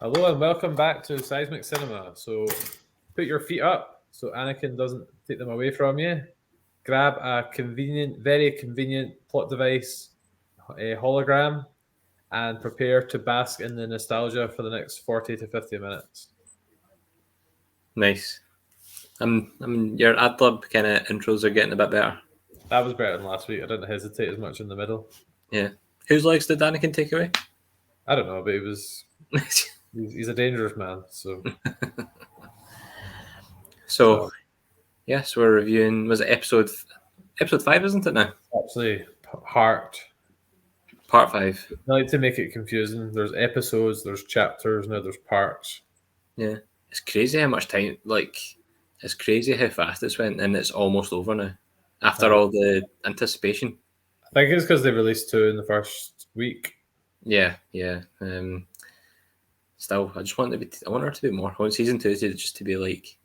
Hello and welcome back to Seismic Cinema. So put your feet up so Anakin doesn't take them away from you. Grab a very convenient plot device, a hologram, and prepare to bask in the nostalgia for the next 40 to 50 minutes. Nice. Your ad-lib kind of intros are getting a bit better. That was better than last week. I didn't hesitate as much in the middle. Yeah. Whose legs did Anakin take away? I don't know, but he's a dangerous man. So Yes, we're reviewing. Was it episode 5? Isn't it now? actually, Heart. Part 5. I like to make it confusing. There's episodes, there's chapters, now there's parts. Yeah, it's crazy how much time. It's crazy how fast it's went, and it's almost over now. After all the anticipation. I think it's because they released 2 in the first week. Yeah. Still, I just want I want her to be more. I want season 2 to be like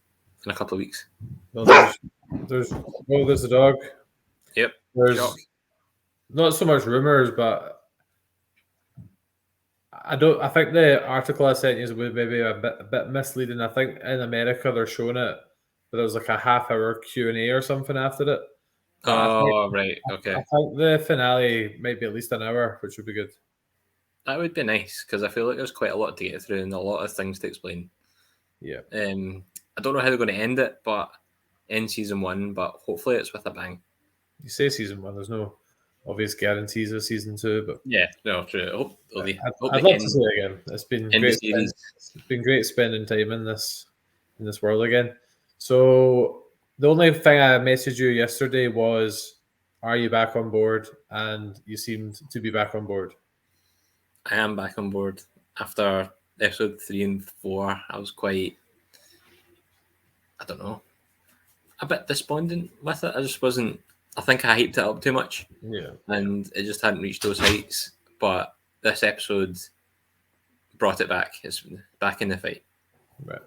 in a couple of weeks. Well, there's the dog. Yep. There's not so much rumors, but I think the article I sent you was maybe a bit misleading. I think in America they're showing it, but there was like a half-hour Q&A or something after it. Right. Okay. I think the finale might be at least an hour, which would be good. That would be nice because I feel like there's quite a lot to get through and a lot of things to explain. Yeah. I don't know how they're going to end it, but in season 1, but hopefully it's with a bang. You say season 1, there's no obvious guarantees of season 2, but yeah, no, true. I'd love to see it again. It's been great. It's been great spending time in this world again. So the only thing I messaged you yesterday was, "Are you back on board?" And you seemed to be back on board. I am back on board after episode 3 and 4. I was quite, I don't know, a bit despondent with it. I just wasn't. I think I hyped it up too much. Yeah. And it just hadn't reached those heights. But this episode brought it back. It's back in the fight. Right.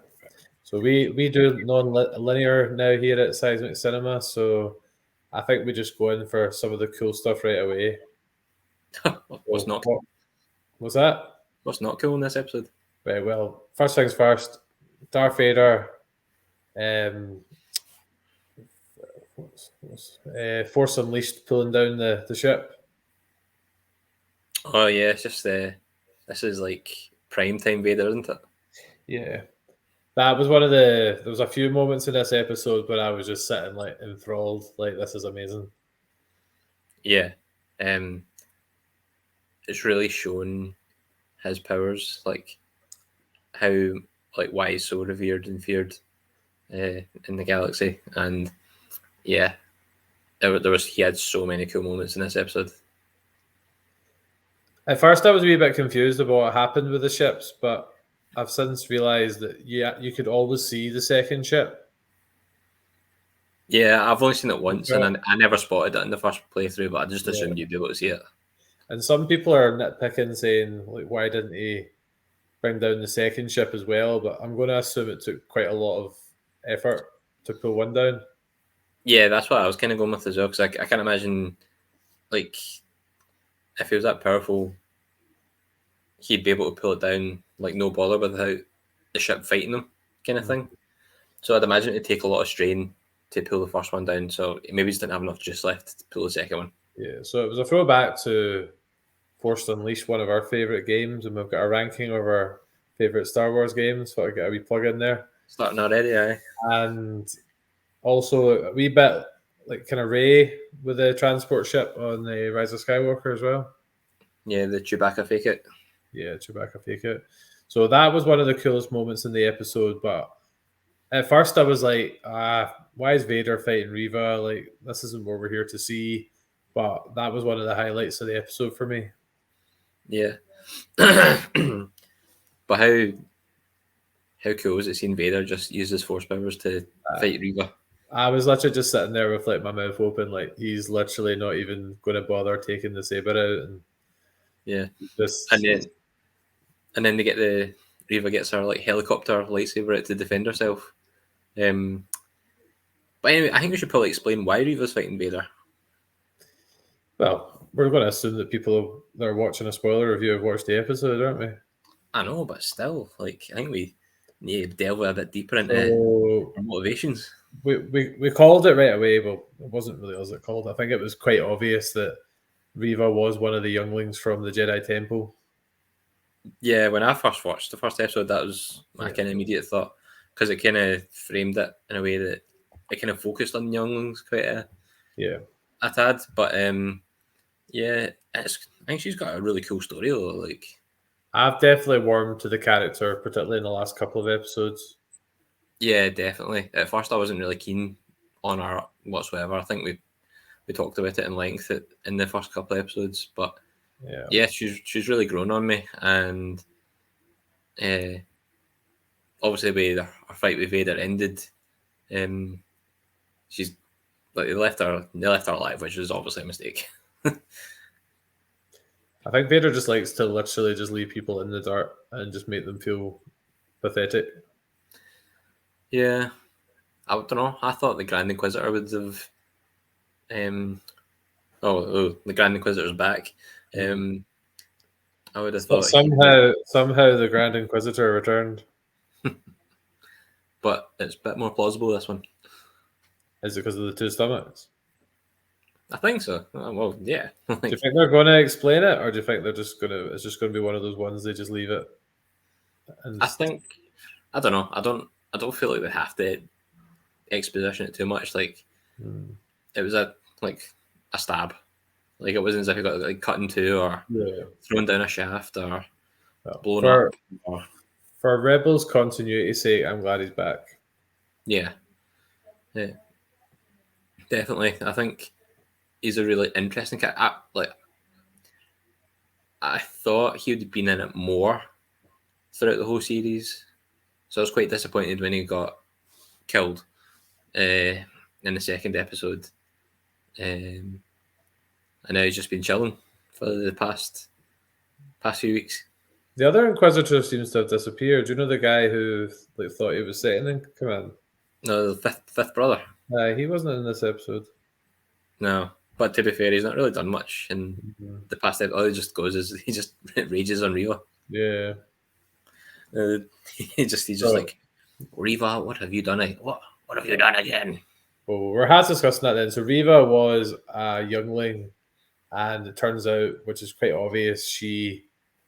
So we do non-linear now here at Seismic Cinema. So I think we just go in for some of the cool stuff right away. What's not cool? What's that? What's not cool in this episode? Right. Well, first things first. Darth Vader. Force Unleashed pulling down the ship. Oh yeah, it's just this is like prime time Vader, isn't it? Yeah, that was one of there was a few moments in this episode where I was just sitting like enthralled, like this is amazing. Yeah, it's really shown his powers, like how why he's so revered and feared in the galaxy, and yeah, he had so many cool moments in this episode. At first, I was a wee bit confused about what happened with the ships, but I've since realised that you could always see the second ship. Yeah, I've only seen it once, and I never spotted it in the first playthrough, but I just assumed you'd be able to see it. And some people are nitpicking, saying, like, why didn't he bring down the second ship as well? But I'm going to assume it took quite a lot of effort to pull one down. Yeah, that's what I was kind of going with as well, because I can't imagine, like, if he was that powerful, he'd be able to pull it down, like, no bother without the ship fighting him, kind of thing. So I'd imagine it'd take a lot of strain to pull the first one down, so maybe he just didn't have enough juice left to pull the second one. Yeah, so it was a throwback to Force Unleashed, one of our favourite games, and we've got a ranking of our favourite Star Wars games, so I get a wee plug in there. Starting already, aye. And also a wee bit like kind of Rey with the transport ship on the Rise of Skywalker as well. Yeah, the Chewbacca fake it. Yeah, Chewbacca fake it. So that was one of the coolest moments in the episode, but at first I was like, why is Vader fighting Reva? Like, this isn't what we're here to see. But that was one of the highlights of the episode for me. Yeah. But how cool is it seeing Vader just use his force powers to fight Reva? I was literally just sitting there with like my mouth open, like he's literally not even going to bother taking the saber out. And yeah, and then they get Reva gets her like helicopter lightsaber out to defend herself. But anyway, I think we should probably explain why Reva's fighting Vader. Well, we're going to assume that people that are watching a spoiler review have watched the episode, aren't we? I know, but still, like, I think we need to delve a bit deeper into So our motivations. we called it right away, but it wasn't really us that called. I think it was quite obvious that Reva was one of the younglings from the Jedi Temple. Yeah, when I first watched the first episode, that was my kind of immediate thought, because it kind of framed it in a way that it kind of focused on younglings quite a tad. But yeah, I think she's got a really cool story though. Like, I've definitely warmed to the character, particularly in the last couple of episodes. yeah, definitely. At first, I wasn't really keen on her whatsoever. I think we talked about it in length in the first couple of episodes, but yeah, she's really grown on me, and obviously the way our fight with Vader ended, she's like they left her alive, which was obviously a mistake. I think Vader just likes to literally just leave people in the dirt and just make them feel pathetic. Yeah, I don't know. I thought the Grand Inquisitor would have. The Grand Inquisitor's back. I would have thought somehow the Grand Inquisitor returned. But it's a bit more plausible, this one. Is it because of the two stomachs? I think so. Well, yeah. Do you think they're going to explain it, or do you think they're just going to? It's just going to be one of those ones they just leave it. I think I don't know. I don't feel like they have to exposition it too much. Like it was a stab. Like it wasn't as if he got like cut in two or thrown down a shaft or blown up. For Rebels continuity's sake, I'm glad he's back. Yeah, definitely. I think he's a really interesting character. I thought he would have been in it more throughout the whole series, so I was quite disappointed when he got killed in the second episode. And now he's just been chilling for the past few weeks. The other Inquisitor seems to have disappeared. Do you know the guy who thought he was second in command? No, the fifth brother. He wasn't in this episode. No, but to be fair, he's not really done much in the past episode. All he just goes is he just rages on Reva. Yeah. He's just like, Reva, what have you done? What have you done again? Well, we're discussing that then. So Reva was a youngling, and it turns out, which is quite obvious,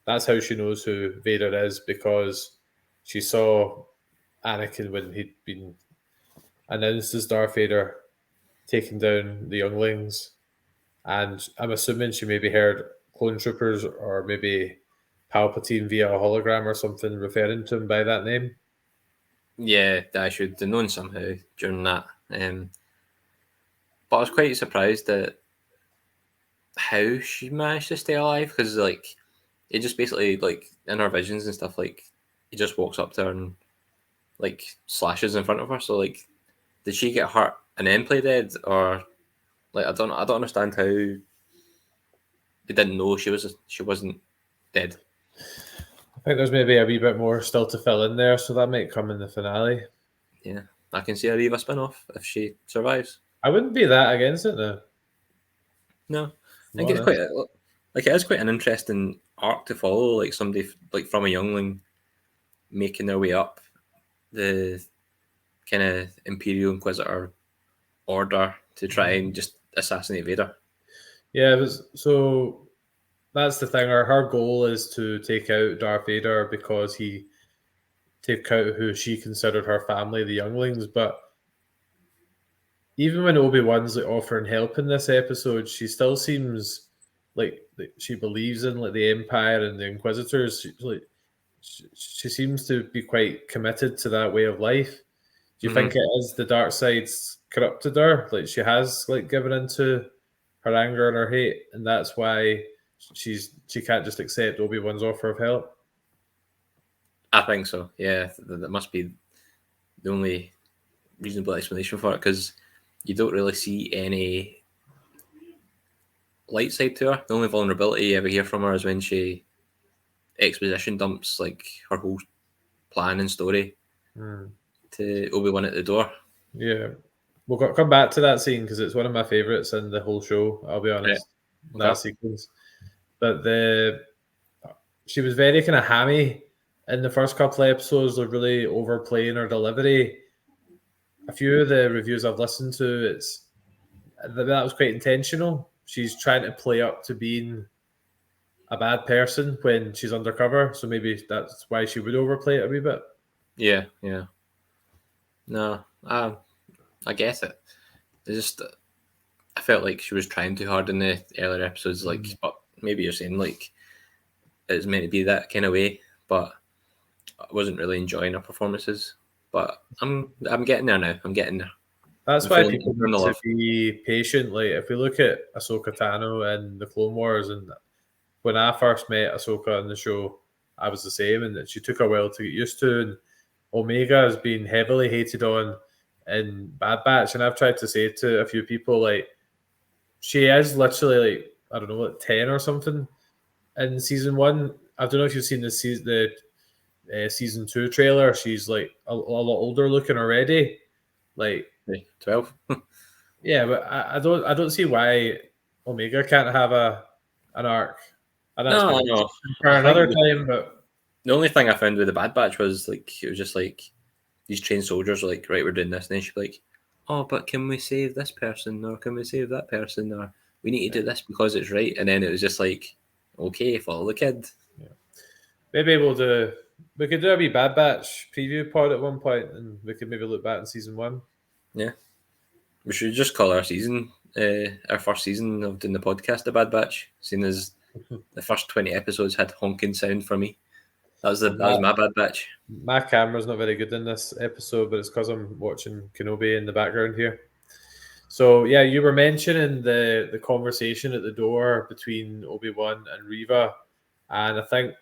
that's how she knows who Vader is, because she saw Anakin when he'd been announced as Darth Vader taking down the younglings. And I'm assuming she maybe heard clone troopers or maybe Palpatine via a hologram or something referring to him by that name. Yeah, I should have known somehow during that. But I was quite surprised at how she managed to stay alive, because like it just basically, like, in her visions and stuff, like he just walks up to her and like slashes in front of her. So like, did she get hurt and then play dead, or like I don't understand how they didn't know she wasn't dead. I think there's maybe a wee bit more still to fill in there, so that might come in the finale. Yeah, I can see a Reva spin-off if she survives. I wouldn't be that against it though. No, I think it's it is quite an interesting arc to follow. Like somebody like from a youngling making their way up the kind of Imperial Inquisitor order to try and just assassinate Vader. Yeah, so that's the thing. Her goal is to take out Darth Vader because he took out who she considered her family, the younglings. But even when Obi-Wan's like offering help in this episode, she still seems like she believes in like the Empire and the Inquisitors. She seems to be quite committed to that way of life. Do you think it is the dark side's corrupted her? Like she has like given into her anger and her hate, and that's why she can't just accept Obi-Wan's offer of help? I think so. Yeah, that must be the only reasonable explanation for it, because you don't really see any light side to her. The only vulnerability you ever hear from her is when she exposition dumps like her whole plan and story to Obi-Wan at the door. Yeah, we'll come back to that scene because it's one of my favorites in the whole show. I'll be honest, that sequence. But she was very kind of hammy in the first couple of episodes, they're really overplaying her delivery. A few of the reviews I've listened to, that was quite intentional. She's trying to play up to being a bad person when she's undercover, so maybe that's why she would overplay it a wee bit. Yeah. No, I get it. It's just I felt like she was trying too hard in the earlier episodes. Like, but maybe you're saying like it's meant to be that kind of way, but I wasn't really enjoying her performances. But I'm getting there now. I'm getting there. That's I'm why feeling people the need to love. be patient. Like, if we look at Ahsoka Tano and the Clone Wars, and when I first met Ahsoka on the show, I was the same, and she took a while to get used to. And Omega has been heavily hated on in Bad Batch, and I've tried to say to a few people, like, she is literally like, I don't know, like 10 or something in season 1. I don't know if you've seen the season 2 trailer. She's like a lot older looking already. Like, 12. yeah, but I don't see why Omega can't have an arc. And that's No, maybe no. for I think another time, but the only thing I found with the Bad Batch was like it was just like these trained soldiers were like, right, we're doing this, and then she'd be like, oh, but can we save this person, or can we save that person, or we need to do this because it's right, and then it was just like, okay, follow the kid. maybe we could do a wee Bad Batch preview pod at one point, and we could maybe look back in season 1. Yeah, we should just call our season, our first season of doing the podcast, the Bad Batch, seeing as the first 20 episodes had honking sound for me. That was my Bad Batch. My camera's not very good in this episode, but it's because I'm watching Kenobi in the background here. So yeah, you were mentioning the conversation at the door between Obi-Wan and Reva, and I think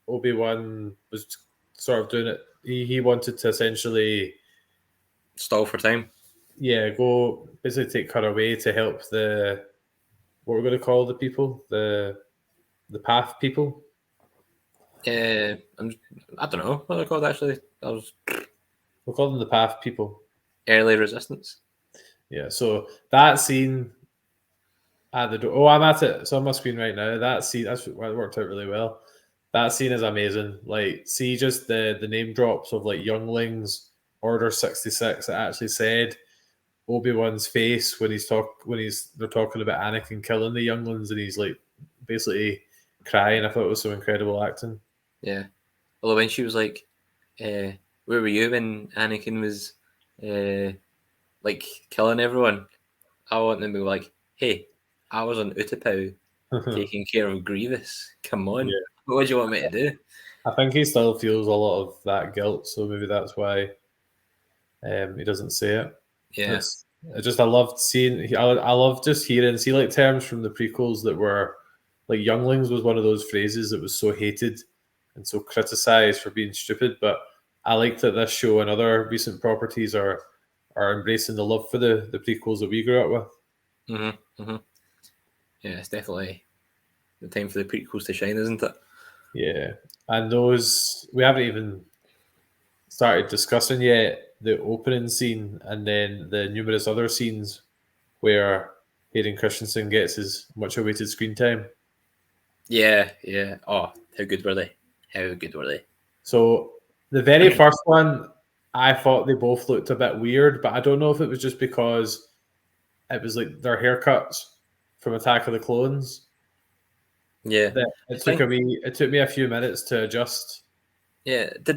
Obi-Wan was sort of doing it. He wanted to essentially, Stall for time. yeah, go basically take her away to help what we're going to call the people, the path people. I don't know what they're called actually. That was We'll call them the path people. early resistance. Yeah. So that scene at the door. Oh, I'm at it. It's on my screen right now. That scene, that worked out really well. That scene is amazing. Like, see just the name drops of like younglings, Order 66. It actually said Obi-Wan's face when they're talking about Anakin killing the younglings, and he's like basically crying. I thought it was so incredible acting. Yeah. Although when she was like, where were you when Anakin was like killing everyone? I want them to be like, hey, I was on Utapau taking care of Grievous. Come on. Yeah. What do you want me to do? I think he still feels a lot of that guilt, so maybe that's why he doesn't say it. Yeah. I loved seeing. I love just hearing like terms from the prequels that were like younglings was one of those phrases that was so hated and so criticized for being stupid. But I like that this show and other recent properties are embracing the love for the prequels that we grew up with. Mm-hmm. Mm-hmm. Yeah, it's definitely the time for the prequels to shine, isn't it? Yeah, and those we haven't even started discussing yet the opening scene and then the numerous other scenes where Hayden Christensen gets his much awaited screen time. Yeah, yeah. Oh, how good were they? How good were they? So the very first one, I thought they both looked a bit weird, but I don't know if it was just because it was like their haircuts from Attack of the Clones. Yeah, That it took me a few minutes to adjust. Yeah, I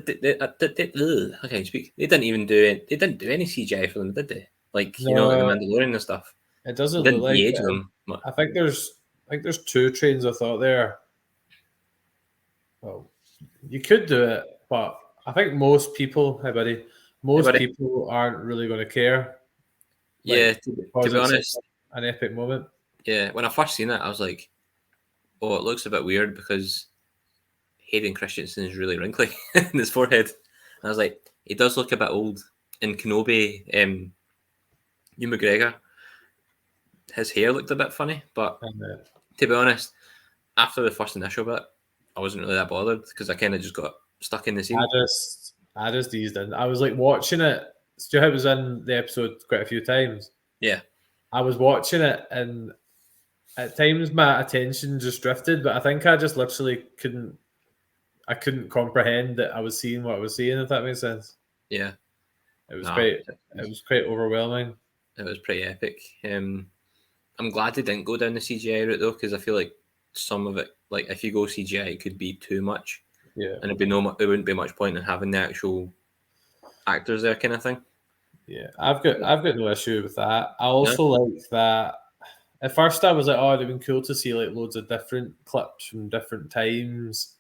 can't speak. They didn't even do it. They didn't do any CGI for them, did they? Like in the No, Mandalorian and stuff. it doesn't They look didn't like de-age it. them. I think there's 2 trains I thought there. Well, you could do it, but I think most people, hey buddy, people aren't really going to care. Yeah, Like, to because be it's honest, an epic moment. yeah. When I first seen it, I was like, "Oh, it looks a bit weird because Hayden Christensen is really wrinkly in his forehead." And I was like, "He does look a bit old." In Kenobi, Hugh McGregor, his hair looked a bit funny, but to be honest, after the first initial bit, I wasn't really that bothered because I kind of just got stuck in the scene. I just eased in. I was like watching it. Stuart was in the episode quite a few times. Yeah. I was watching it, and at times my attention just drifted, but I think I just literally couldn't I couldn't comprehend that I was seeing what I was seeing. If that makes sense. Yeah. It was No, quite. It was quite overwhelming. it was pretty epic. I'm glad they didn't go down the CGI route though, because I feel like some of it, like if you go CGI, it could be too much, Yeah. and there wouldn't be much point in having the actual actors there, kind of thing. Yeah, I've got no issue with that. I also Yeah. like that. At first, I was like, "Oh, it'd been cool to see like loads of different clips from different times."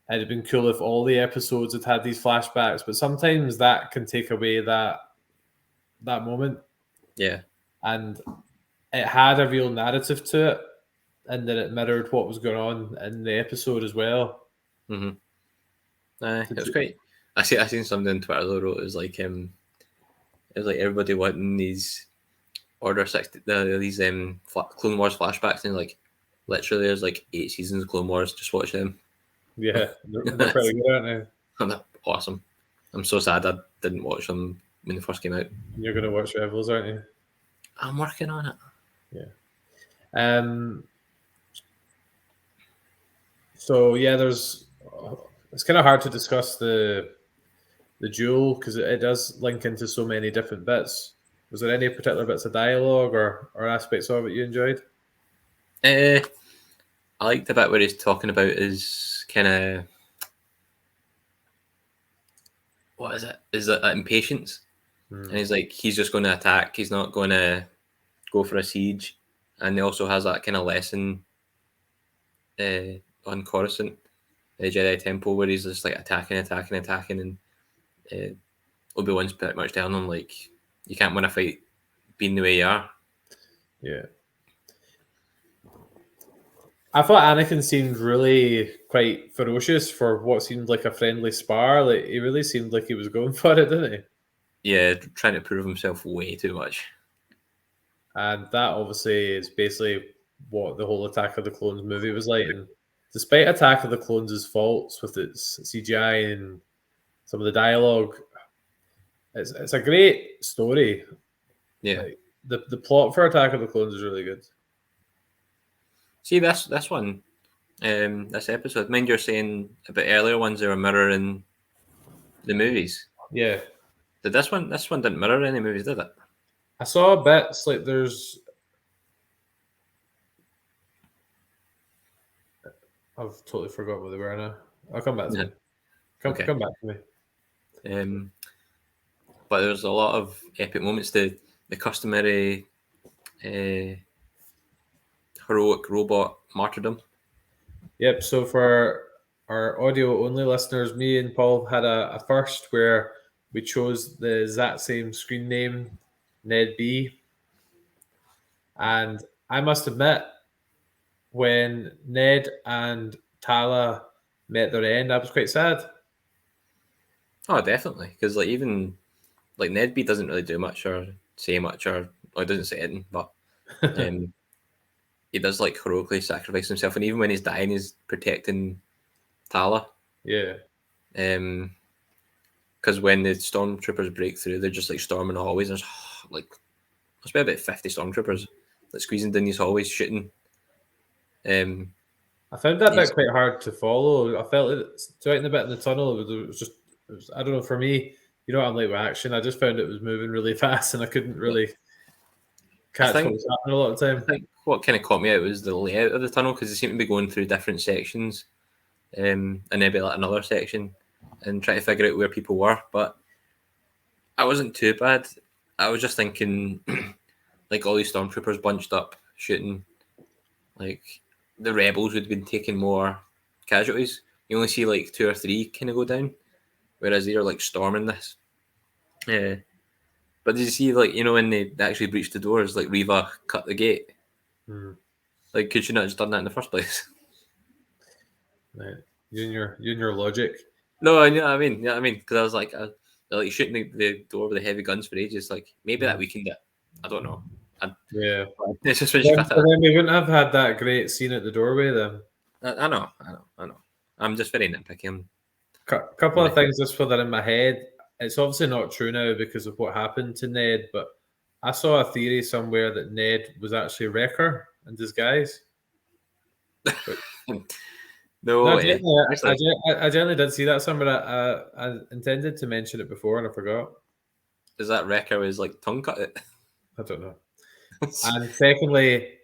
It'd been cool if all the episodes had these flashbacks, but sometimes that can take away that moment, Yeah. and it had a real narrative to it, and that it mirrored what was going on in the episode as well. Mm-hmm. It was great. I seen something on Twitter though wrote it was like everybody wanting these Order 60 these Clone Wars flashbacks, and like literally there's like 8 seasons of Clone Wars. Just watch them. Yeah, they're pretty good, aren't They're awesome. I'm so sad I didn't watch them when they first came out. they? You're going to watch Rebels, aren't you? I'm working on it. Yeah. So yeah, it's kind of hard to discuss the duel because it does link into so many different bits. Was there any particular bits of dialogue or aspects of it you enjoyed? I like the bit where he's talking about his kind of what is it? Is it impatience? And he's like, he's just going to attack. He's not going to go for a siege. And he also has that kind of lesson on Coruscant, the Jedi Temple, where he's just like attacking, and Obi-Wan's pretty much telling him like, you can't win a fight being the way you are. Yeah. I thought Anakin seemed really quite ferocious for what seemed like a friendly spar. Like he really seemed like he was going for it, didn't he? Yeah, trying to prove himself way too much. And that obviously is basically what the whole Attack of the Clones movie was like. And despite Attack of the Clones' faults with its CGI and some of the dialogue, it's a great story. Yeah. Like, the plot for Attack of the Clones is really good. See, this one, this episode, mind you're saying about earlier ones that were mirroring the movies. Yeah. Did this one didn't mirror any movies, did it? I saw bits like there's. I've totally forgot what they were now. I'll come back to me. Come back to me. But there's a lot of epic moments. The customary heroic robot martyrdom. Yep. So for our audio only listeners, me and Paul had a first where we chose the exact same screen name, Ned B. And I must admit, when Ned and Tala met their end, I was quite sad. Oh, definitely. Because like even like Ned B doesn't really do much or say much or doesn't say anything, but he does like heroically sacrifice himself, and even when he's dying, he's protecting Tala. Yeah. Because when the stormtroopers break through, they're just like storming the hallways. There's like must be about 50 stormtroopers like squeezing down these hallways, shooting. I found that bit quite hard to follow. I felt it right in the bit in the tunnel. It was just, I don't know, for me, you know what I'm like with action. I just found it was moving really fast and I couldn't really catch what was happening a lot of the time. I think what kind of caught me out was the layout of the tunnel because they seemed to be going through different sections and maybe like another section and trying to figure out where people were. But I wasn't too bad. I was just thinking like all these stormtroopers bunched up shooting, like the rebels would have been taking more casualties. You only see like 2 or 3 kind of go down, whereas they're like storming this. Yeah. But did you see, like, you know, when they actually breached the doors, like Reva cut the gate? Like, could she not have just done that in the first place? Right. You and your logic. No, you know what I mean. You know what I mean? Because I was like, like shooting the door with the heavy guns for ages. Like, maybe that weakened it. I don't know. Yeah. It's just when she cut it. Then we wouldn't have had that great scene at the doorway then. I know. I'm just very nitpicky. Couple of things just for that in my head. It's obviously not true now because of what happened to Ned, but I saw a theory somewhere that Ned was actually Wrecker in disguise. No No, way. Actually, I generally did see that somewhere. I intended to mention it before and I forgot. is that Wrecker was like tongue cut it? I don't know. And secondly,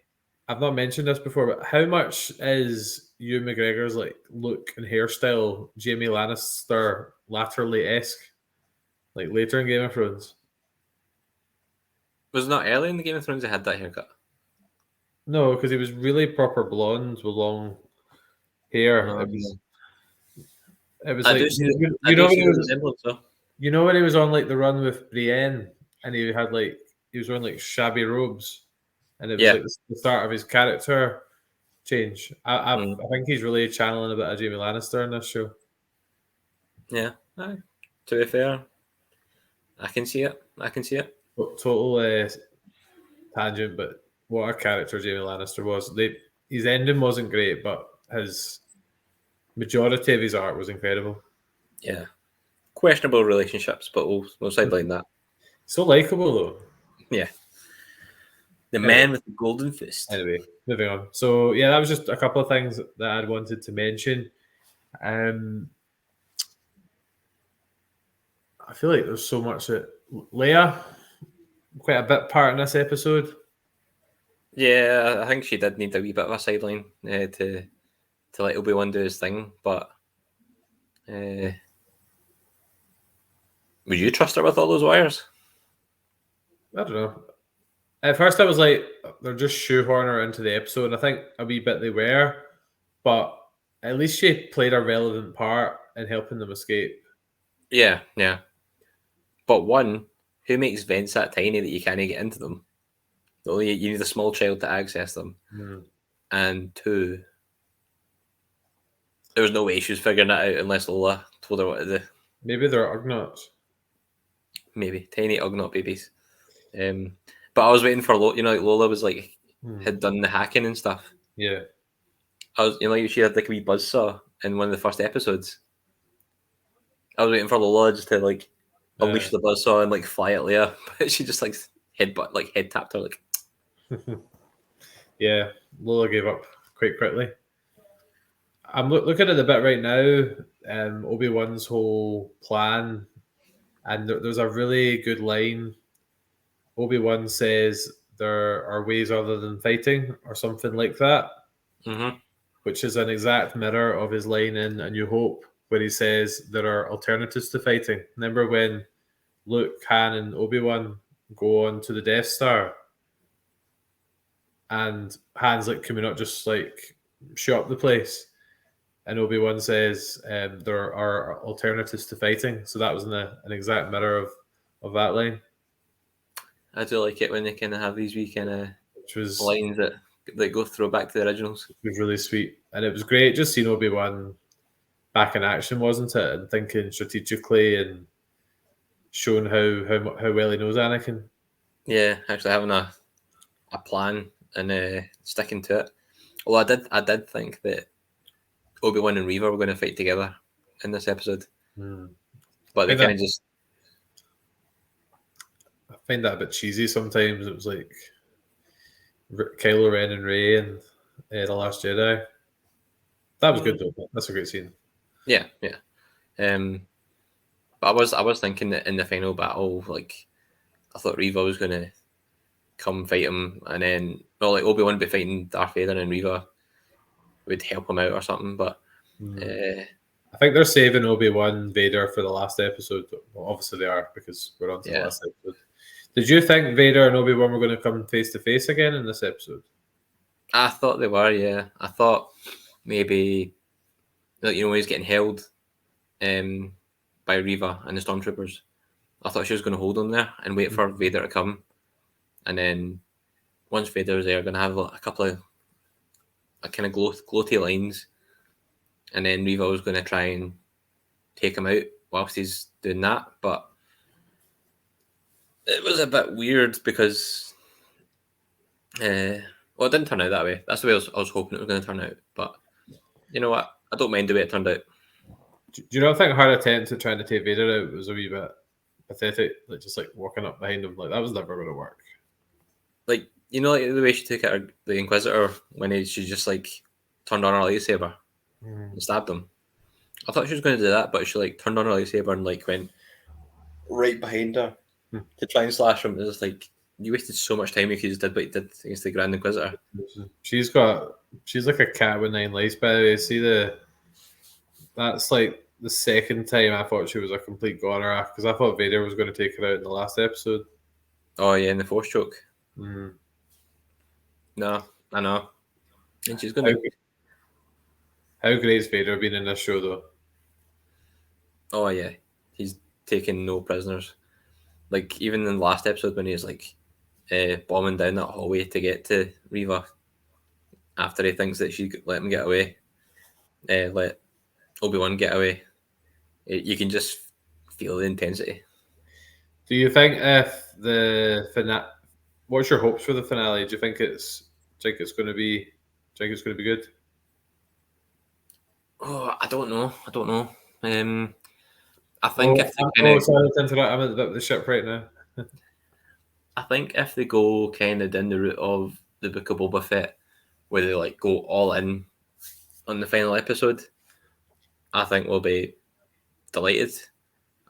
I've not mentioned this before, but how much is Ewan McGregor's like look and hairstyle Jamie Lannister laterally-esque, like later in Game of Thrones? Was it not early in the Game of Thrones he had that haircut? No, because he was really proper blonde with long hair. No. It was I like do see I you do know when see he the was resemblance though. you know when he was on like the run with Brienne and he had like he was wearing like shabby robes and it was Yeah. like the start of his character change. Mm. I think he's really channeling a bit of Jamie Lannister in this show. Yeah. Aye. To be fair, I can see it. I can see it. Total tangent, but what a character Jamie Lannister was. His ending wasn't great, but his majority of his art was incredible. Yeah. Questionable relationships, but we'll sideline that. So likable though. Yeah. The Anyway, man with the golden fist. moving on. So yeah, that was just a couple of things that I'd wanted to mention. I feel like there's so much that Leia, quite a bit part in this episode. Yeah, I think she did need a wee bit of a sideline to let Obi-Wan do his thing, but would you trust her with all those wires? I don't know. At first, I was like, they're just shoehorning her into the episode, and I think a wee bit they were, but at least she played a relevant part in helping them escape. Yeah, yeah. But one, who makes vents that tiny that you can't get into them? Only you need a small child to access them. And two, there was no way she was figuring that out unless Lola told her what to do. Maybe they're Ugnaughts. Maybe tiny Ugnaught babies. But I was waiting for Lola. You know, like Lola was like had done the hacking and stuff. Yeah. I was, you know, like she had like a wee buzzsaw in one of the first episodes. I was waiting for Lola just to like unleash the buzzsaw and like fly at Leia, but she just like head tapped her like. Yeah, Lola gave up quite quickly. I'm looking at the bit right now, Obi-Wan's whole plan, and there's a really good line. Obi-Wan says there are ways other than fighting, or something like that, which is an exact mirror of his line in A New Hope, where he says there are alternatives to fighting. Remember when Luke, Han, and Obi-Wan go on to the Death Star, and Han's like, "Can we not just like shoot up the place?" And Obi-Wan says there are alternatives to fighting. So that was an exact mirror of that line. I do like it when they kind of have these wee kind of lines that go throw back to the originals. It was really sweet. And it was great just seeing Obi-Wan back in action, wasn't it? And thinking strategically and showing how well he knows Anakin. Yeah, actually having a plan and sticking to it. Although I did think that Obi-Wan and Reva were going to fight together in this episode. But they kind of just... I find that a bit cheesy sometimes. It was like Kylo Ren and Rey and The Last Jedi. That was good though. That's a great scene. Yeah, yeah. But I was thinking that in the final battle, like I thought Reva was going to come fight him, and then like Obi-Wan would be fighting Darth Vader, and Reva would help him out or something. But I think they're saving Obi-Wan Vader for the last episode. Well, obviously they are, because we're on to the last episode. Did you think Vader and Obi-Wan were going to come face to face again in this episode? I thought they were, yeah. I thought maybe, like, you know, when he's getting held by Reva and the Stormtroopers, I thought she was going to hold him there and wait for Vader to come. And then once Vader was there, going to have a couple of kind of gloaty lines. And then Reva was going to try and take him out whilst he's doing that. But it was a bit weird because, well, it didn't turn out that way. That's the way I was hoping it was going to turn out. But you know what? I don't mind the way it turned out. Do you not think her attempt at trying to take Vader out was a wee bit pathetic? Like just like walking up behind him, like that was never going to work. Like, you know, like the way she took out the Inquisitor when she just like turned on her lightsaber. and stabbed him. I thought she was going to do that, but she like turned on her lightsaber and like went right behind her to try and slash him. It's just like you wasted so much time if you just did what you did against the Grand Inquisitor. She's like a cat with 9 lives, by the way. That's like the second time I thought she was a complete goner because I thought Vader was going to take her out in the last episode. Oh yeah, in the Force choke. Mm. No, I know. And she's How, going to. how great's Vader been in this show, though? Oh yeah, he's taking no prisoners. Like even in the last episode when he was like bombing down that hallway to get to Reva after he thinks that she let him get away, let Obi-Wan get away. You can just feel the intensity. Do you think if the finale? What's your hopes for the finale? Do you think it's going to be? Do you think it's going to be good? Oh, I don't know. I think if they sorry to interrupt. I'm at the ship right now. I think if they go kind of down the route of the Book of Boba Fett, where they like go all in on the final episode, I think we'll be delighted.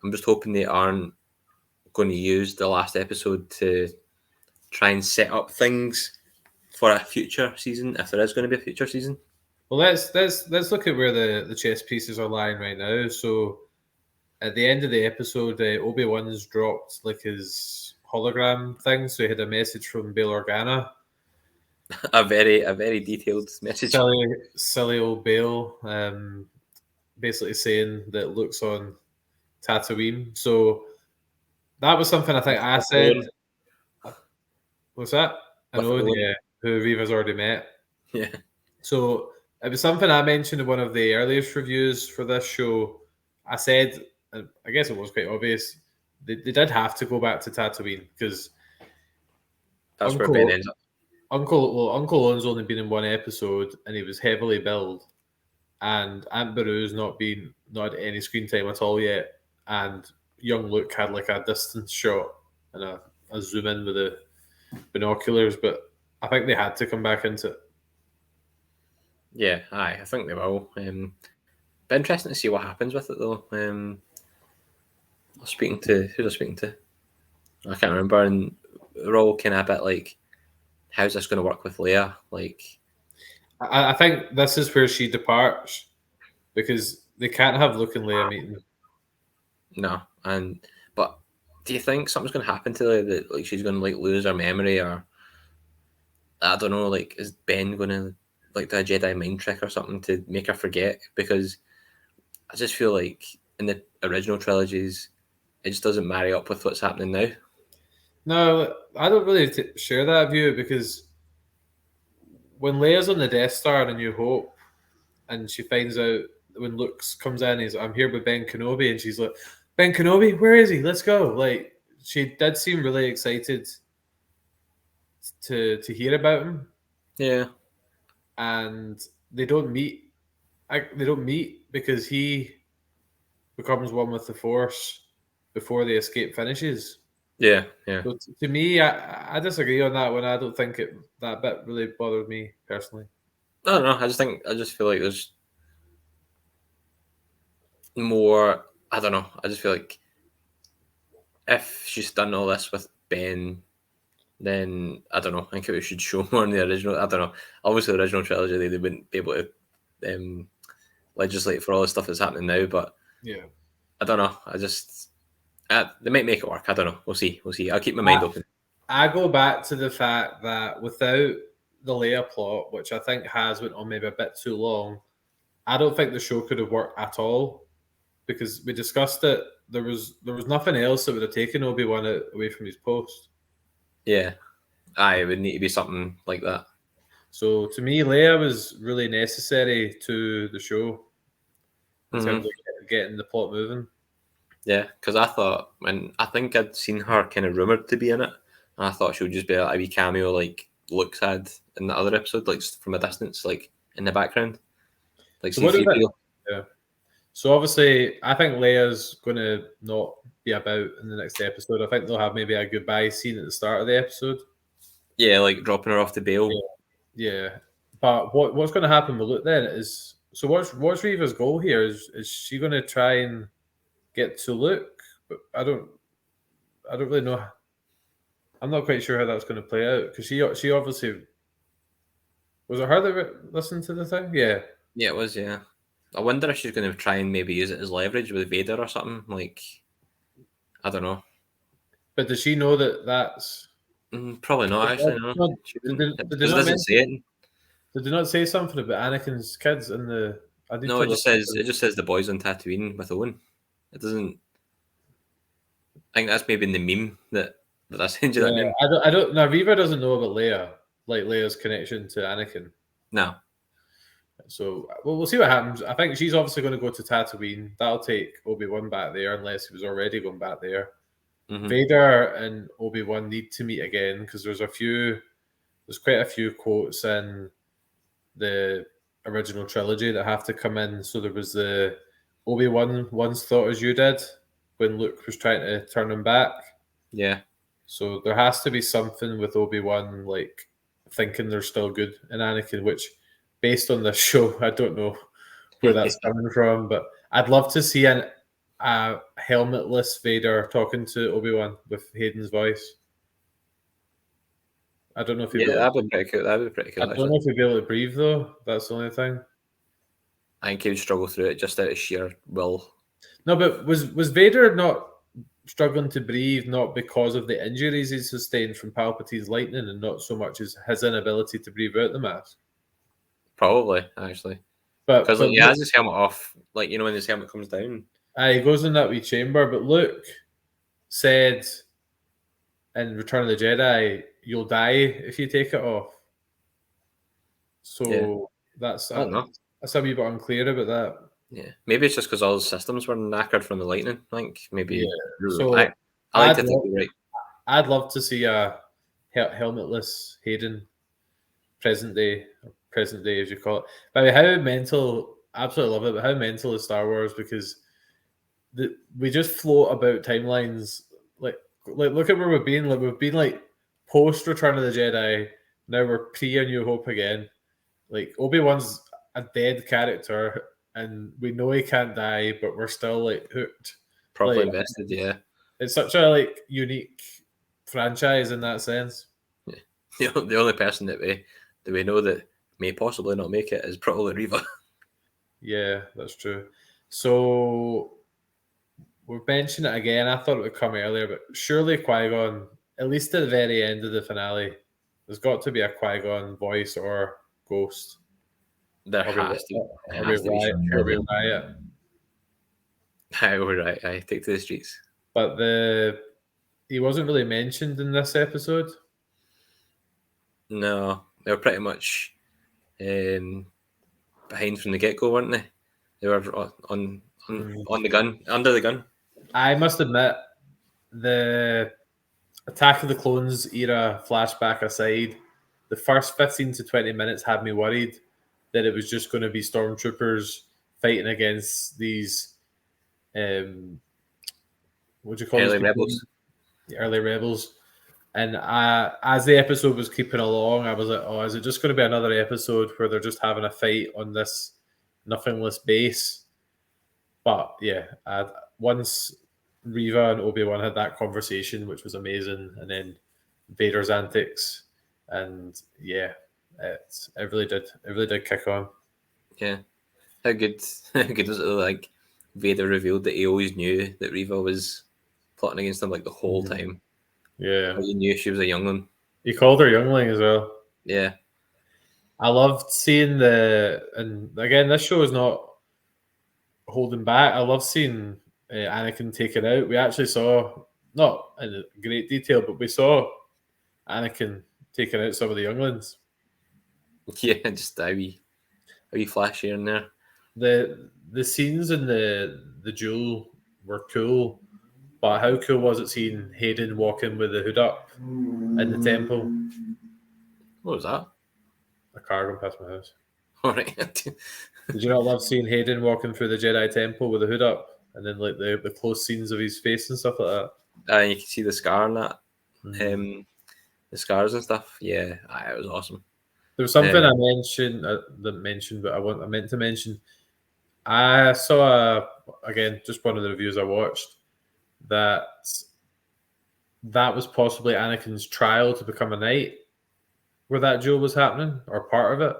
I'm just hoping they aren't going to use the last episode to try and set up things for a future season, if there is going to be a future season. Well, let's look at where the chess pieces are lying right now. So, at the end of the episode, Obi-Wan's dropped like his hologram thing. So he had a message from Bail Organa. a very detailed message. Silly old Bail, basically saying that Luke's on Tatooine. So that was something I think I said. What's that? I know, yeah, who Reva's already met. Yeah. So it was something I mentioned in one of the earliest reviews for this show. I said, I guess it was quite obvious, they did have to go back to Tatooine because that's where Ben ends up. Uncle Owen's only been in one episode and he was heavily billed, and Aunt Beru's not had any screen time at all yet, and young Luke had like a distance shot and a zoom in with the binoculars, but I think they had to come back into it. Yeah, I think they will. Be interesting to see what happens with it though. Who was I speaking to? I can't remember, and we're all kind of a bit like, how's this going to work with Leia? Like, I think this is where she departs because they can't have Luke and Leia meeting. No, but do you think something's going to happen to Leia, that like she's going to like lose her memory, or I don't know, like is Ben going to like do a Jedi mind trick or something to make her forget? Because I just feel like in the original trilogies, it just doesn't marry up with what's happening now. No, I don't really share that view because when Leia's on the Death Star in A New Hope and she finds out when Luke comes in, I'm here with Ben Kenobi, and she's like, Ben Kenobi, where is he? Let's go. Like, she did seem really excited to hear about him. Yeah. And they don't meet. They don't meet because he becomes one with the Force before the escape finishes. Yeah. So to me, I disagree on that one. I don't think that bit really bothered me personally. I don't know. I just feel like there's more. I don't know. I just feel like if she's done all this with Ben, then I don't know. I think it should show more in the original. I don't know. Obviously, the original trilogy, they wouldn't be able to legislate for all the stuff that's happening now. But yeah, I don't know. They might make it work. I don't know. We'll see. I'll keep my mind open. I go back to the fact that without the Leia plot, which I think has went on maybe a bit too long, I don't think the show could have worked at all because we discussed it. There was nothing else that would have taken Obi-Wan away from his post. Yeah, it would need to be something like that. So to me, Leia was really necessary to the show in terms of getting the plot moving. Yeah, because I think I'd seen her kind of rumored to be in it, and I thought she would just be a wee cameo like Luke's had in the other episode, like from a distance, like in the background. Like so yeah. So obviously, I think Leia's going to not be about in the next episode. I think they'll have maybe a goodbye scene at the start of the episode. Yeah, like dropping her off to Bail. Yeah. But what's going to happen with Luke then is So what's Reva's goal here? Is she going to try and get to Luke? But I don't really know. I'm not quite sure how that's going to play out because she obviously was it her that listened to the thing? Yeah. Yeah, it was. Yeah, I wonder if she's going to try and maybe use it as leverage with Vader or something. Like, I don't know. But does she know that that's? Probably not. Actually, no. She Did wouldn't, they because it not doesn't say it. Did they not say something about Anakin's kids in the? I need No, to it look. just says the boys on Tatooine with Owen. It doesn't. I think that's maybe in the meme that I sent you that Yeah, meme. I don't. Now Reva doesn't know about Leia, like Leia's connection to Anakin. No. So we'll see what happens. I think she's obviously going to go to Tatooine. That'll take Obi-Wan back there, unless he was already going back there. Mm-hmm. Vader and Obi-Wan need to meet again because there's quite a few quotes in the original trilogy that have to come in. So there was the Obi-Wan once thought as you did when Luke was trying to turn him back. Yeah. So there has to be something with Obi-Wan like thinking they're still good in Anakin, which based on this show, I don't know where that's coming from, but I'd love to see a helmetless Vader talking to Obi-Wan with Hayden's voice. I don't know if he'd that'd be pretty cool. That'd be pretty cool. I don't know if he'd be able to breathe though. That's the only thing. I think he would struggle through it just out of sheer will. No, but was Vader not struggling to breathe not because of the injuries he sustained from Palpatine's lightning and not so much as his inability to breathe out the mask? Probably, actually. But because like, he has his helmet off, like, you know, when his helmet comes down. He goes in that wee chamber, but Luke said in Return of the Jedi, you'll die if you take it off. So that's I don't know. That's a wee bit unclear about that. Yeah, maybe it's just because all his systems were knackered from the lightning. I think maybe. Yeah. So I like to think you're right. I'd love to see a helmetless Hayden, present day as you call it. By the way, how mental! Absolutely love it. But how mental is Star Wars? Because we just float about timelines. Like look at where we've been. Like we've been like post Return of the Jedi. Now we're pre A New Hope again. Like Obi-Wan's a dead character, and we know he can't die, but we're still like hooked. Properly like, invested, yeah. It's such a like unique franchise in that sense. Yeah. The only person that we know that may possibly not make it is probably Reva. Yeah, that's true. So we're mentioning it again. I thought it would come earlier, but surely Qui-Gon, at least at the very end of the finale, there's got to be a Qui-Gon voice or ghost. There has to be. Or we riot. I take to the streets. But he wasn't really mentioned in this episode. No, they were pretty much behind from the get-go, weren't they? They were on the gun, under the gun. I must admit, the Attack of the Clones era flashback aside, the first 15 to 20 minutes had me worried that it was just going to be stormtroopers fighting against these what do you call early rebels? Early rebels. And as the episode was keeping along, I was like, oh, is it just going to be another episode where they're just having a fight on this nothingless base? But yeah, once Reva and Obi-Wan had that conversation, which was amazing, and then Vader's antics, and yeah, it really did kick on. Yeah, how good was it? Like Vader revealed that he always knew that Reva was plotting against him like the whole time. Yeah, but he knew she was a youngling. He called her youngling as well. Yeah, I loved seeing and again, this show is not holding back. I love seeing Anakin taken out. We actually saw, not in great detail, but we saw Anakin taking out some of the younglings. Yeah, just a wee flash here and there. The scenes in the duel were cool, but how cool was it seeing Hayden walking with the hood up in the temple? What was that? A car going past my house. All right. Did you not love seeing Hayden walking through the Jedi temple with the hood up, and then like the close scenes of his face and stuff like that? And you can see the scar and that, the scars and stuff. Yeah, it was awesome. There was something I mentioned, didn't mention, but I meant to mention. I saw again, just one of the reviews I watched, that was possibly Anakin's trial to become a knight, where that duel was happening, or part of it,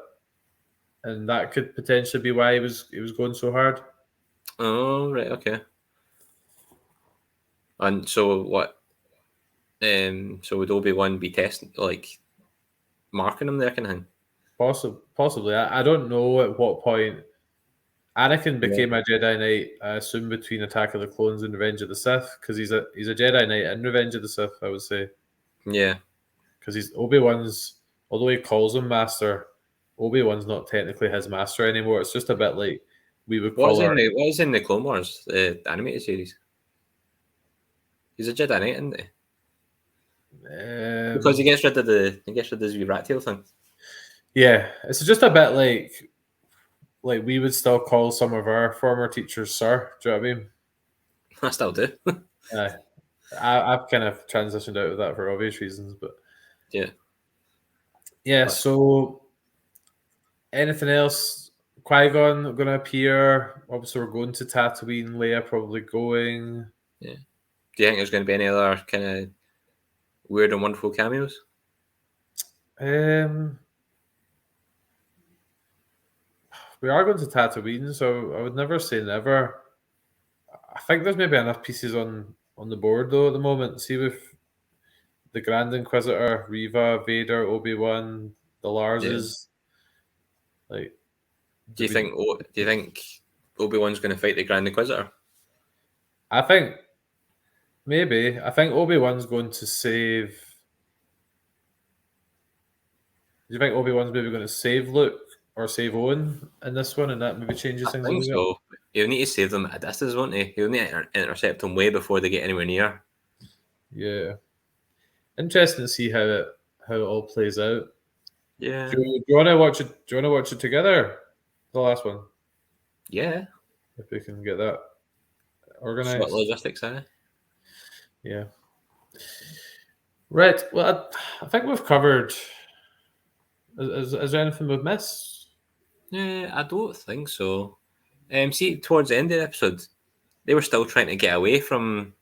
and that could potentially be why he was going so hard. Oh, right, okay. And so what? So would Obi-Wan be testing, like marking him there, kind of thing? Possibly. I don't know at what point Anakin became a Jedi Knight. I assume between Attack of the Clones and Revenge of the Sith, because he's a Jedi Knight in Revenge of the Sith, I would say. Yeah. Because he's Obi-Wan's, although he calls him Master, Obi-Wan's not technically his master anymore. It's just a bit like we would call What is in the Clone Wars, the animated series? He's a Jedi Knight, isn't he? Because he gets rid of his wee rat tail thing. Yeah, it's just a bit like we would still call some of our former teachers sir. Do you know what I mean? I still do. I've kind of transitioned out of that for obvious reasons, but yeah. So anything else? Qui-Gon going to appear. Obviously, we're going to Tatooine. Leia probably going. Yeah. Do you think there's going to be any other kind of weird and wonderful cameos? We are going to Tatooine, so I would never say never. I think there's maybe enough pieces on the board though at the moment. See with the Grand Inquisitor, Reva, Vader, Obi-Wan, the Larses. Like, do you think Obi-Wan's going to fight the Grand Inquisitor? I think maybe. I think Obi-Wan's going to save. Do you think Obi-Wan's maybe going to save Luke or save Owen in this one, and that maybe changes things a little bit? So. He'll need to save them at a distance, won't he? He'll need to intercept them way before they get anywhere near. Yeah. Interesting to see how it all plays out. Yeah. Do you want to watch it? Do you want to watch it together? The last one. Yeah. If we can get that organized. What logistics, Yeah. Right. Well, I think we've covered. Is there anything we've missed? Yeah, I don't think so. See, towards the end of the episode, they were still trying to get away from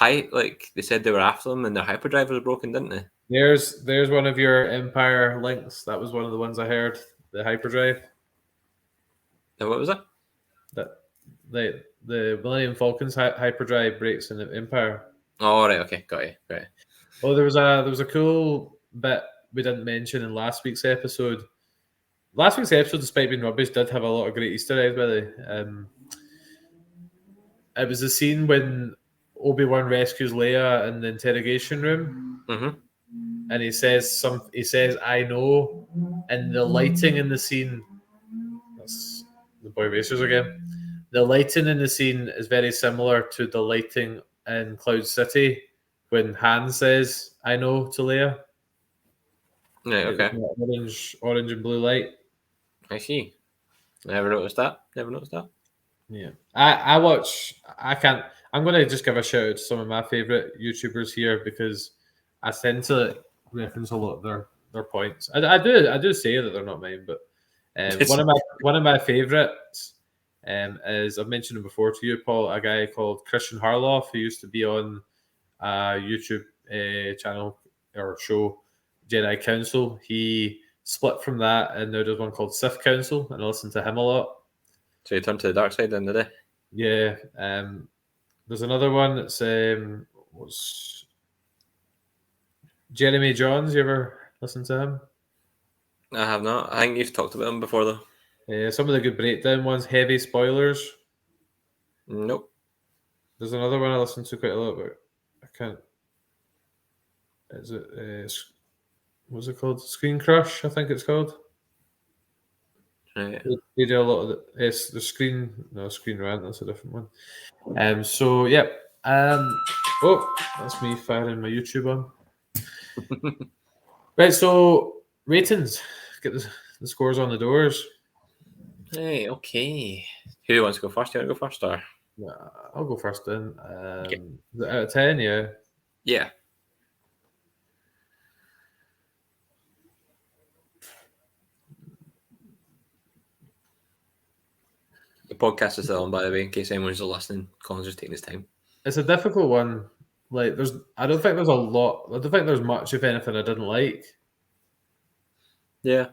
like they said they were after them, and their hyperdrive was broken, didn't they? There's one of your Empire links. That was one of the ones I heard. The hyperdrive. Now, what was it? That the Millennium Falcon's hyperdrive breaks in the Empire. Oh, right, okay, got you. Right. Oh, there was a cool bit we didn't mention in last week's episode. Last week's episode, despite being rubbish, did have a lot of great Easter eggs, by the way. It was the scene when Obi-Wan rescues Leia in the interrogation room, and he says, "I know," and the lighting in the scene. That's the boy racers again. The lighting in the scene is very similar to the lighting in Cloud City when Han says, "I know" to Leia. Right, okay. Orange and blue light. I see. Never noticed that. Yeah. I'm going to just give a shout out to some of my favourite YouTubers here because I tend to reference a lot of their points. I do say that they're not mine, but one of my favourites is, I've mentioned him before to you, Paul, a guy called Christian Harloff who used to be on a YouTube channel or show, Jedi Council. He split from that and now does one called Sith Council, and I listen to him a lot. So you turned to the dark side then, did they? Yeah. There's another one that's was Jeremy Johns. You ever listen to him? I have not. I think you've talked about him before though. Yeah, some of the good breakdown ones, heavy spoilers. Nope. There's another one I listen to quite a lot, but I can't. Is it what's it called? Screen Crush, I think it's called. Right. They do a lot of the Screen Rant. That's a different one. So yeah. Oh, that's me firing my YouTube on. Right. So ratings. Get the scores on the doors. Hey, okay. Who wants to go first? You want to go first, or? I'll go first then. Okay. Out of 10, yeah. Yeah. The podcast is still on, by the way, in case anyone's listening. Colin's just taking his time. It's a difficult one. Like, I don't think there's a lot. I don't think there's much, if anything, I didn't like. Yeah.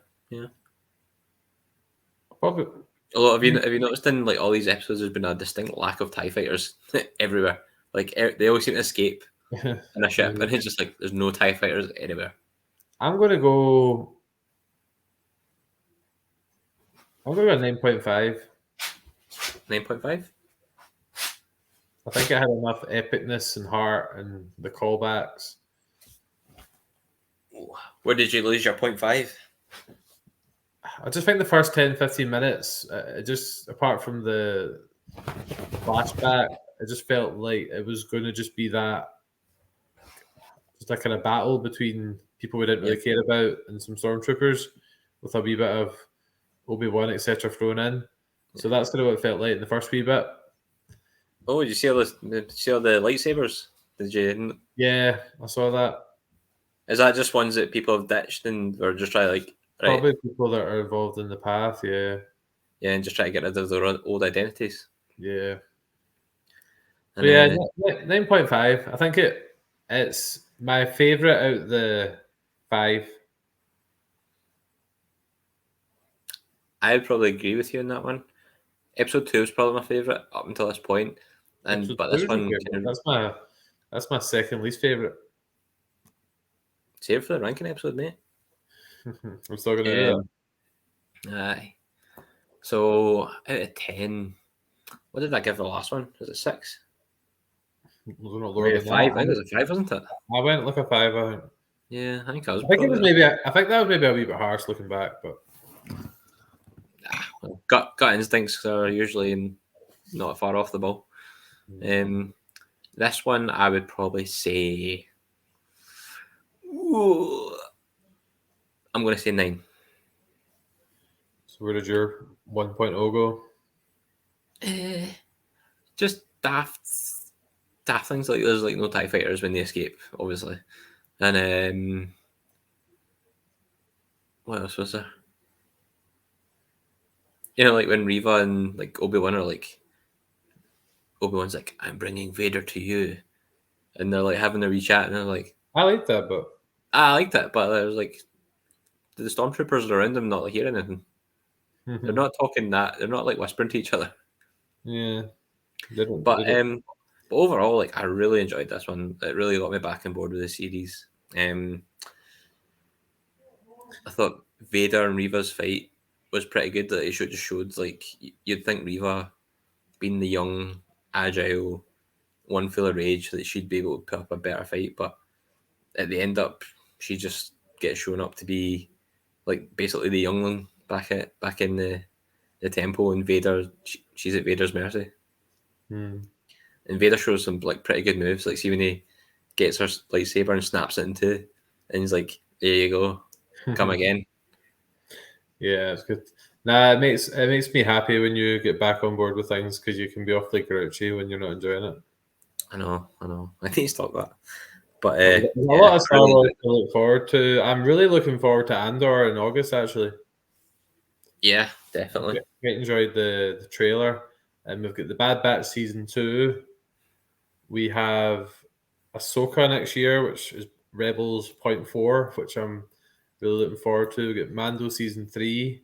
Probably. Although, have you noticed in like all these episodes, there's been a distinct lack of TIE fighters everywhere. Like they always seem to escape in a ship, and it's just like there's no TIE fighters anywhere. I'm gonna go 9.5. 9.5. I think it had enough epicness and heart and the callbacks. Where did you lose your 0.5? I just think the first 10, 15 minutes, just apart from the flashback, it just felt like it was going to just be that, just a kind of battle between people we didn't really care about and some stormtroopers with a wee bit of Obi-Wan, etc. thrown in. So that's kind of what it felt like in the first wee bit. Oh, did you see all the lightsabers? Did you? Yeah, I saw that. Is that just ones that people have ditched and or just try like Probably people that are involved in the path, yeah. Yeah, and just try to get rid of their old identities. Yeah. And, yeah, 9.5. I think it's my favourite out of the 5. I would probably agree with you on that one. Episode 2 is probably my favourite up until this point. But this one that's my second least favourite. Save for the ranking episode, mate. I'm still gonna do that. Aye. So out of 10, what did I give the last one? Was it 6? Lower than 5. that. I think it was a 5, wasn't it? I went like a 5. I think. Yeah, I think I was. I think it was maybe. I think that was maybe a wee bit harsh looking back, but gut instincts are usually not far off the ball. This one I would probably say. Ooh, I'm going to say 9. So where did your 1.0 go? Just daft things like there's like no TIE fighters when they escape, obviously, and what else was there? You know, like when Reva and like Obi-Wan are like, Obi-Wan's like, "I'm bringing Vader to you," and they're like having a wee chat, and they're like, I liked that, but I liked it, but there's like the stormtroopers around them not like hearing anything. They're not talking that. They're not like whispering to each other. Yeah, but overall, like I really enjoyed this one. It really got me back on board with the series. I thought Vader and Reva's fight was pretty good. That it just showed like you'd think Reva, being the young, agile one full of rage, that she'd be able to put up a better fight. But at the end up, she just gets shown up to be like basically the youngling back in the temple, and Vader, she's at Vader's mercy. And Vader shows some like pretty good moves. Like see when he gets her lightsaber and snaps it in two, and he's like, "There you go, come again." Yeah, it's good. Nah, it makes me happy when you get back on board with things because you can be awfully grouchy when you're not enjoying it. I know. I need to stop that. But there's a lot of Star Wars to look forward to. I'm really looking forward to Andor in August, actually. Yeah, definitely. I enjoyed the trailer, and we've got the Bad Batch season 2. We have Ahsoka next year, which is Rebels .4, which I'm really looking forward to. We've got Mando season 3,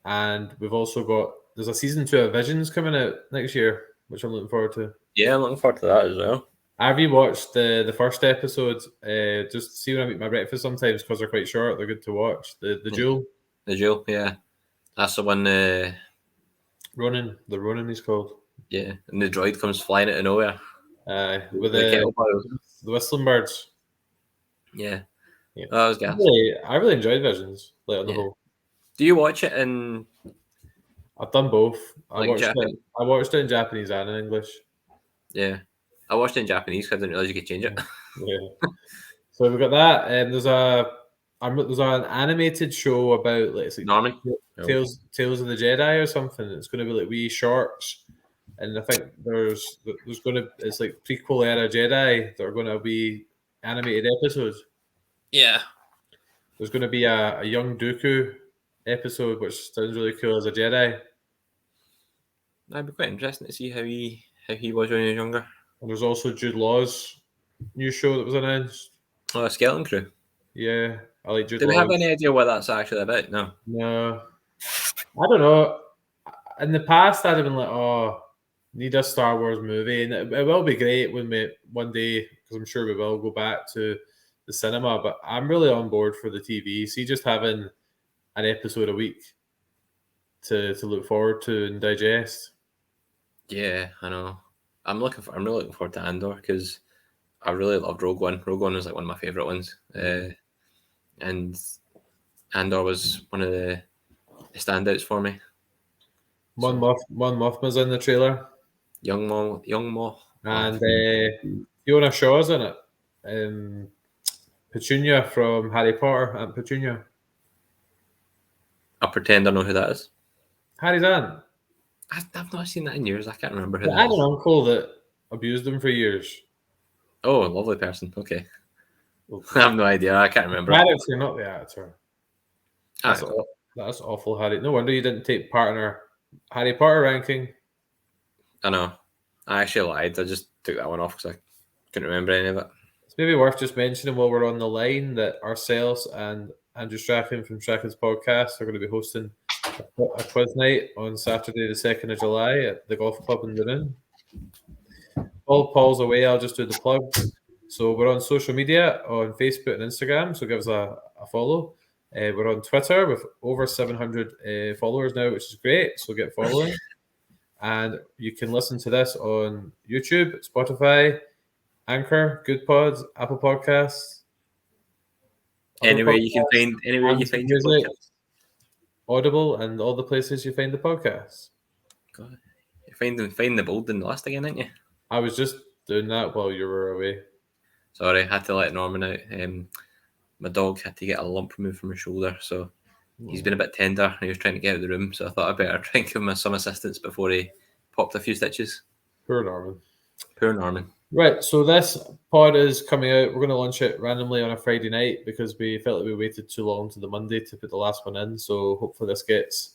and we've also got there's a season 2 of Visions coming out next year, which I'm looking forward to. Yeah, I'm looking forward to that as well. I rewatched the first episode just to see when I eat my breakfast sometimes because they're quite short. They're good to watch. The Duel. The Duel, yeah. That's the one. Ronin. The Ronin he's called. Yeah, and the droid comes flying out of nowhere. With the whistling birds. Yeah. That was gas. I really enjoyed Visions, like on the whole. Do you watch it in? I've done both. I Like watched it in Japanese and in English. Yeah, I watched it in Japanese because I didn't realize you could change it. Yeah. So we've got that. There's an animated show about like Norman. Tales of the Jedi or something. It's going to be like wee shorts, and I think there's going to it's like prequel era Jedi that are going to be animated episodes. Yeah. There's going to be a young Dooku episode, which sounds really cool as a Jedi. That'd be quite interesting to see how he was when he was younger. And there's also Jude Law's new show that was announced. Oh, Skeleton Crew. Yeah, I like Jude Do we Law. have any idea what that's actually about? No. No, I don't know. In the past, I'd have been like, "Oh, need a Star Wars movie," and it will be great when we one day, because I'm sure we will go back to the cinema. But I'm really on board for the TV. See, just having an episode a week to look forward to and digest. Yeah, I know. I'm really looking forward to Andor because I really loved Rogue One. Rogue One was like one of my favorite ones, and Andor was one of the standouts for me. Mon Mothma's in the trailer, Young Mo. and Fiona Shaw's in it. Petunia from Harry Potter, Aunt Petunia. I'll pretend I know who that is. Harry's aunt. I've not seen that in years. I can't remember who I that had is. an uncle that abused him for years. Oh, lovely person. Okay. I have no idea. I can't remember. Character, not the actor. That's, Cool. that's awful, Harry. No wonder you didn't take part in our Harry Potter ranking. I know. I actually lied. I just took that one off because I couldn't remember any of it. It's maybe worth just mentioning while we're on the line that ourselves and Andrew Strachan from Strachan's podcast are going to be hosting a quiz night on Saturday, the 2nd of July at the golf club in Dunoon. While Paul's away, I'll just do the plugs. So we're on social media on Facebook and Instagram, so give us a follow. We're on Twitter with over 700 followers now, which is great. So get following. And you can listen to this on YouTube, Spotify, Anchor, Good Pods, Apple Podcasts. Anywhere you find your music, podcast. Audible, and all the places you find the podcasts. God, you find the bold in the list again, aren't you? I was just doing that while you were away. Sorry, I had to let Norman out. My dog had to get a lump removed from his shoulder, so he's been a bit tender and he was trying to get out of the room, so I thought I'd better try and give him some assistance before he popped a few stitches. Poor Norman. Poor Norman. Right, so this pod is coming out. We're going to launch it randomly on a Friday night because we felt like we waited too long to the Monday to put the last one in. So hopefully this gets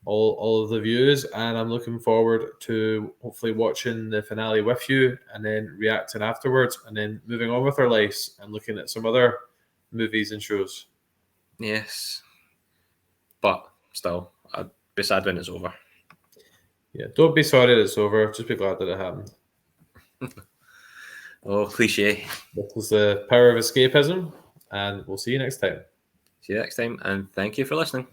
all of the views, and I'm looking forward to hopefully watching the finale with you and then reacting afterwards and then moving on with our lives and looking at some other movies and shows. Yes. But still, I'd be sad when it's over. Yeah, don't be sorry that it's over. Just be glad that it happened. Oh, cliche. This is the power of escapism, and we'll see you next time. See you next time, and thank you for listening.